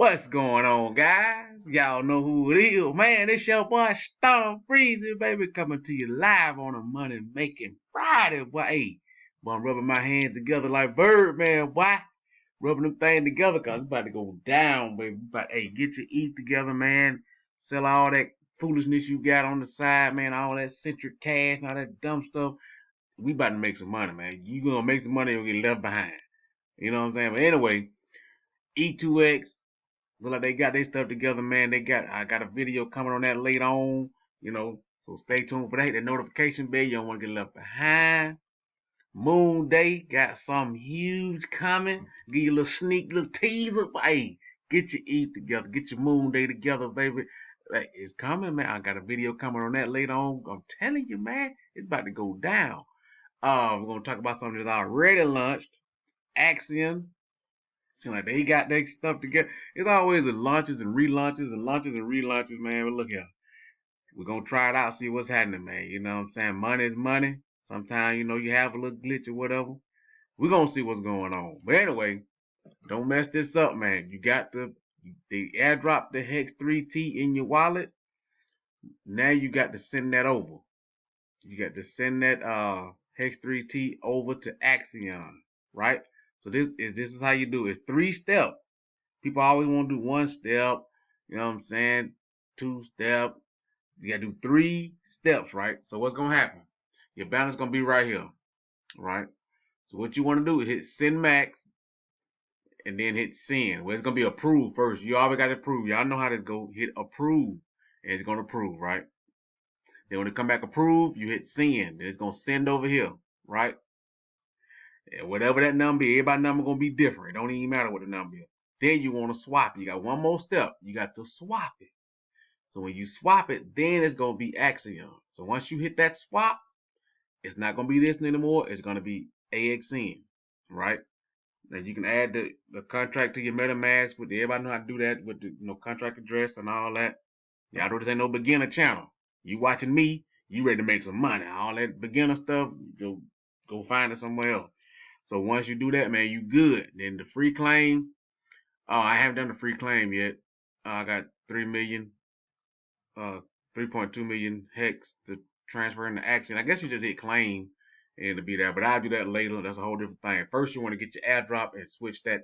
What's going on, guys? Y'all know who it is, man. It's your boy Storm Freezy, baby, coming to you live on a Money Making Friday, boy. Hey, boy, I'm rubbing my hands together like Birdman, boy. Rubbing them things together, cause it's about to go down, baby. But hey, get your eat together, man. Sell all that foolishness you got on the side, man. All that centric cash and all that dumb stuff. We about to make some money, man. You gonna make some money, you'll get left behind. You know what I'm saying? But anyway, E2X. Look like they got their stuff together, man. I got a video coming on that later on, so stay tuned for that. The notification bell, you don't want to get left behind. Moonday got something huge coming. Give you a little sneak, little teaser. Hey, get your E together, get your Moonday together, baby. Like, it's coming, man. I got a video coming on that later on. I'm telling you, man, it's about to go down. We're gonna talk about something that's already launched. Axion. Seem like they got their stuff together. It's always the launches and relaunches and launches and relaunches, man. But look here. We're going to try it out, see what's happening, man. You know what I'm saying? Money is money. Sometimes, you have a little glitch or whatever. We're going to see what's going on. But anyway, don't mess this up, man. You got they airdrop the Hex 3T in your wallet. Now you got to send that over. You got to send that Hex 3T over to Axion, right? So this is how you do it. It's 3 steps. People always want to do 1 step, you know what I'm saying? 2 step. You gotta do 3 steps, right? So what's gonna happen? Your balance gonna be right here, right? So what you want to do is hit send max and then hit send. Well, it's gonna be approved first. You always gotta approve. Y'all know how this go. Hit approve, and it's gonna approve, right? Then when it come back approve, you hit send, and it's gonna send over here, right? And whatever that number is, everybody's number gonna be different. It don't even matter what the number is. Then you want to swap it. You got one more step. You got to swap it. So when you swap it, then it's gonna be Axion. So once you hit that swap, it's not gonna be this anymore. It's gonna be AXN, right? Now you can add the contract to your MetaMask. With everybody know how to do that with the contract address and all that. Y'all know this ain't no beginner channel. You watching me, you ready to make some money. All that beginner stuff, go find it somewhere else. So once you do that, man, you good. Then the free claim. Oh, I haven't done the free claim yet. I got 3 million, 3.2 million hex to transfer into Axion. I guess you just hit claim and it'll be there, but I'll do that later. That's a whole different thing. First, you want to get your airdrop and switch that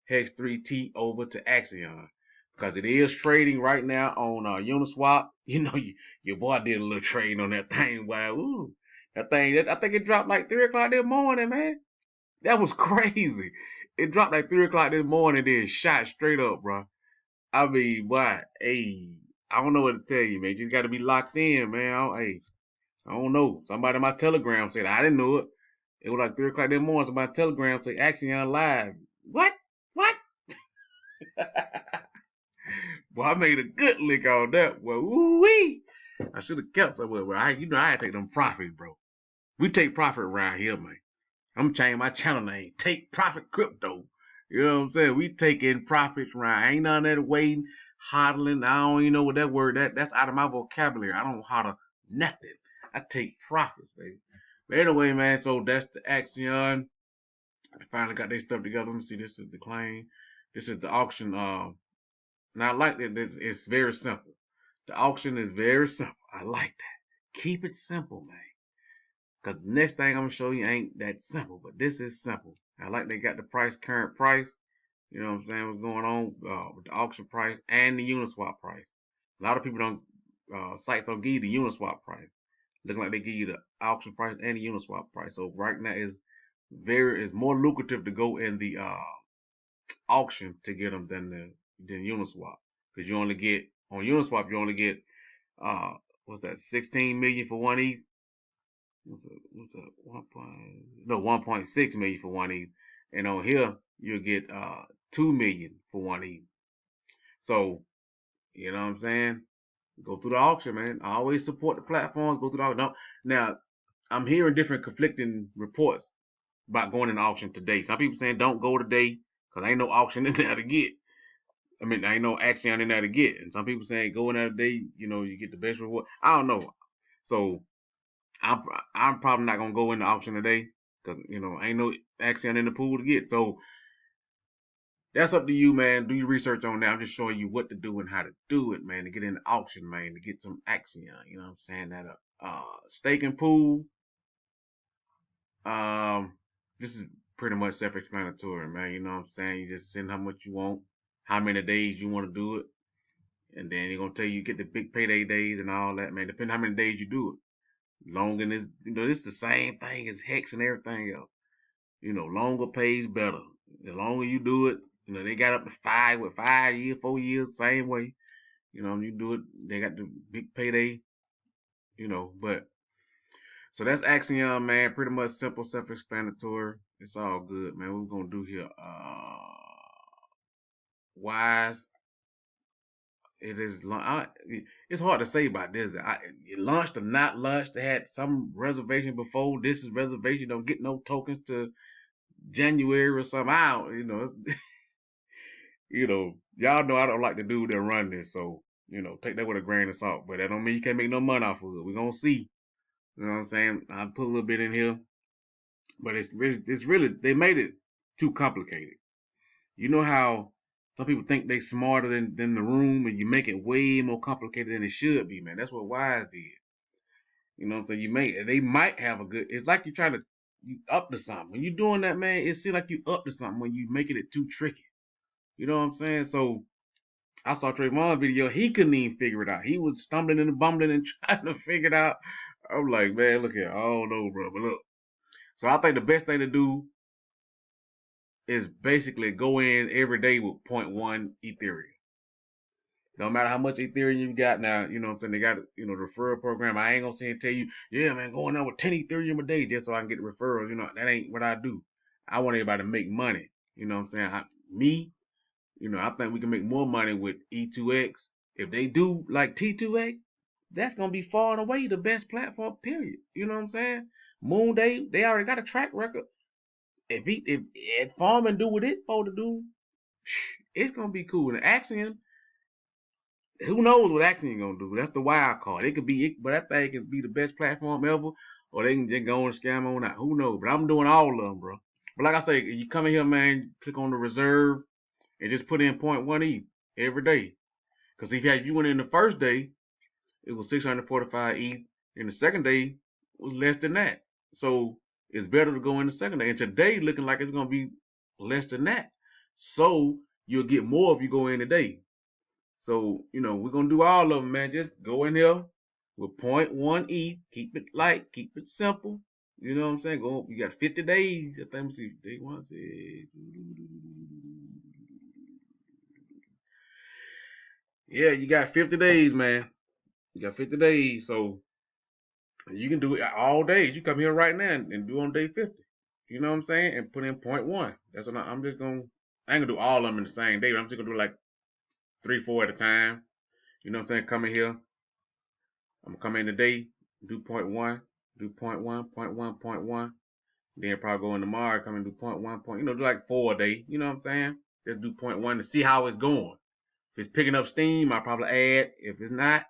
Hex 3T over to Axion because it is trading right now on Uniswap. Your boy did a little trading on that thing. Wow, ooh, that thing. I think it dropped like 3 o'clock this morning, man. That was crazy. It dropped like 3 o'clock this morning, then shot straight up, bro. I mean, boy, hey, I don't know what to tell you, man. You just got to be locked in, man. I don't know. Somebody in my Telegram said I didn't know it. It was like 3 o'clock that morning. Somebody Telegram said Axion live. What? What? Boy, I made a good lick on that. Well, ooh-wee. I should have kept it. Well, I had to take them profits, bro. We take profit around here, man. I'm changing my channel name. Take Profit Crypto. You know what I'm saying? We taking profits around. Ain't none of that waiting, hodling. I don't even know what that word that's out of my vocabulary. I don't hodl nothing. I take profits, baby. But anyway, man, so that's the Axion. I finally got their stuff together. Let me see. This is the claim. This is the auction. Now I like that. It's very simple. The auction is very simple. I like that. Keep it simple, man. Because the next thing I'm going to show you ain't that simple, but this is simple. I like they got the current price. You know what I'm saying? What's going on with the auction price and the Uniswap price. A lot of people sites don't give you the Uniswap price. Looking like they give you the auction price and the Uniswap price. So right now it's more lucrative to go in the auction to get them than Uniswap. Because you only get, on Uniswap, you only get, what's that, 16 million for 1 ETH. What's that? 1.6 million for 1 ETH, and on here you'll get 2 million for 1 ETH. So you know what I'm saying? Go through the auction, man. I always support the platforms. Go through the auction. Now I'm hearing different conflicting reports about going in the auction today. Some people saying don't go today because ain't no auction in there to get. I mean, ain't no Axion in there to get. And some people saying go in there today. You get the best reward. I don't know. So I'm probably not gonna go in the auction today because ain't no Axion in the pool to get. So That's up to you, man. Do your research on that. I'm just showing you what to do and how to do it, man, to get in the auction, man, to get some Axion. You know what I'm saying? That staking pool. Um, this is pretty much self-explanatory, man. You know what I'm saying? You just send how much you want, how many days you want to do it, and then they're gonna tell you get the big payday days and all that, man. Depending how many days you do it. Longer than this, this is the same thing as Hex and everything else. Longer pays better. The longer you do it, they got up to 5 years, 4 years, same way. You do it, they got the big payday, but so that's Axion, man. Pretty much simple, self-explanatory. It's all good, man. What we're gonna do here? Wise. It is. It's hard to say about this. It launched or not launched. They had some reservation before. This is reservation. Don't get no tokens to January or something. I don't. Y'all know I don't like the dude that run this. So take that with a grain of salt. But that don't mean you can't make no money off of it. We're gonna see. You know what I'm saying? I put a little bit in here. But it's really, they made it too complicated. You know how some people think they smarter than the room, and you make it way more complicated than it should be, man. That's what Wise did. You know what I'm saying? They might have a good, it's like you're trying to, you up to something. When you're doing that, man, it seems like you up to something when you making it too tricky. You know what I'm saying? So I saw Trayvon's video, he couldn't even figure it out. He was stumbling and bumbling and trying to figure it out. I'm like, man, look here, I don't know, bro, but look. So I think the best thing to do is basically go in every day with 0.1 Ethereum. No matter how much Ethereum you got now, you know what I'm saying? They got, the referral program. I ain't gonna say and tell you, yeah, man, going on with 10 Ethereum a day just so I can get the referrals. That ain't what I do. I want everybody to make money. You know what I'm saying? I think we can make more money with E2X. If they do like T2X, that's gonna be far and away the best platform, period. You know what I'm saying? Moonday, they already got a track record. If farming do what it's supposed to do, it's gonna be cool. And Axion, who knows what Axion gonna do? That's the wild card. But that thing can be the best platform ever, or they can just go and scam on out. Who knows? But I'm doing all of them, bro. But like I say, you come in here, man, click on the reserve and just put in 0.1 ETH every day. Because if you went in the first day, it was 645 ETH. In the second day, it was less than that. So it's better to go in the second day. And today looking like it's gonna be less than that. So you'll get more if you go in today. So, we're gonna do all of them, man. Just go in here with 0.1 ETH. Keep it light, keep it simple. You know what I'm saying? You got 50 days. I think, let me see, day one says, yeah, you got 50 days, man. You got 50 days, so you can do it all days. You come here right now and do on day 50. You know what I'm saying? And put in 0.1. That's what I'm just gonna. I ain't gonna do all of them in the same day. I'm just gonna do like 3, 4 at a time. You know what I'm saying? Come in here. I'm gonna come in today, do 0.1, do 0.1, 0.1, 0.1. Then probably go in tomorrow, come and do 0.1, do like 4 a day. You know what I'm saying? Just do 0.1 to see how it's going. If it's picking up steam, I'll probably add. If it's not,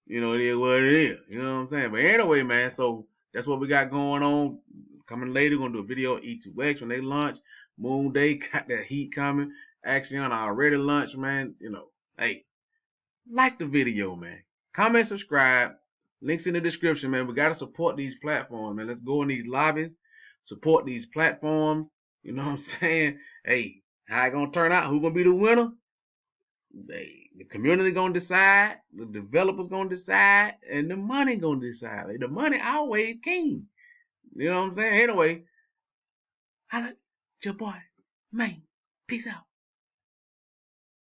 it is what it is. You know what I'm saying? But anyway, man, so that's what we got going on. Coming later, we're gonna do a video on E2X when they launch. Moonday got that heat coming. Axion already launched, man. Hey, like the video, man. Comment, subscribe. Links in the description, man. We gotta support these platforms, man. Let's go in these lobbies, support these platforms. You know what I'm saying? Hey, how it gonna turn out? Who gonna be the winner? The community gonna decide, the developers gonna decide, and the money gonna decide. The money always king. You know what I'm saying? Anyway, holla, your boy, man. Peace out.